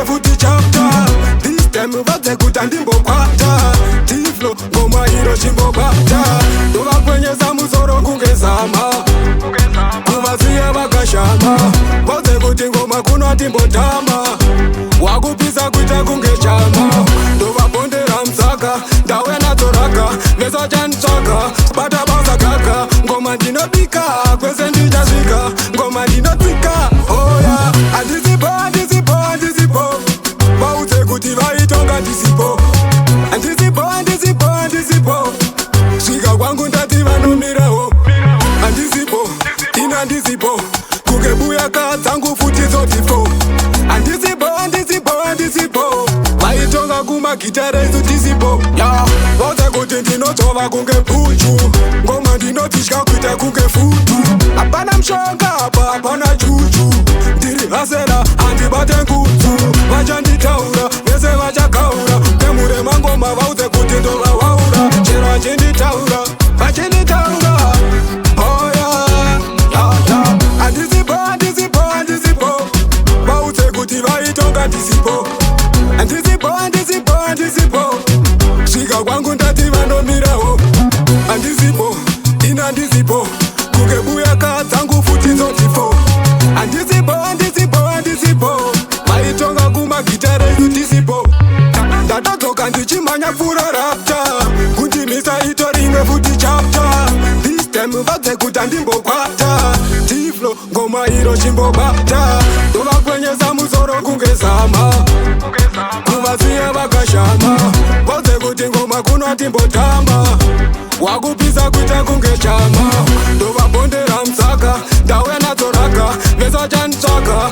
ringe futi chapter. This time vadze kuta ndimbokwata. Tiflo ngoma iro chimbobata. Ndovakwenyesa musoro kunge zama. Kuvasiya vakashama. Vadze kuti ngoma kuno timbotama. Wakupisa kuita kunge chama. Ndovabondera msaka ndawe natoraka. Vesa chantsvaka bata basa kaka. Ngoma ndinobika kwese ndichasvika. Ngoma ndinotsika oya. Andis Bho, Andis Bho, Andis Bho. Vaudze kuti vaitonga Andis Bho. Andis Bho, Andis Bho, Andis Bho. Svika kwangu ndati vanomirawo. Andis Bho, ina Andis Bho. Kuke buya kadzangu futi zotifo. Andis Bho, Andis Bho, Andis Bho. Vaitonga kumagitara isu Andis Bho. Vaudze kuti ndinotova kunge bhuju. Ngoma ndinotitya kuita kunge futu. Hapana mshonga hapa, hapana juju. Ndiri hasera handibate ngudzu. Vachanditaura vese vachakaura. Pemure mangoma vaudze kuti ndovawaura. Chero vachinditaura vachinditaura. Andis Bho, Andis Bho, Andis Bho. Vaudze kuti vaitonga Andis Bho. Andis Bho, Andis Bho, Andis Bho. Svika kwangu ndati vanomirawo. Andis Bho, ina Andis Bho. Kuke buya kadzangu futi zotifo. Andis Bho, Andis Bho, Andis Bho. Vaitonga kumagitara isu Andis Bho. Ndatadzoka ndichimhanya pfuura rapta. Kundimisa ito rimwe futi chapter. This time vadze kuta ndimbokwata. Tiflo ngoma iro chimbobata. Ndovakwenyesa musoro kunge zama. Kuvasiya vakashama. Vadze kuti ngoma kuno timbotama. Wakupisa kuita kunge chama. Ndovabondera msaka ndawe natoraka. Vesa chantsvaka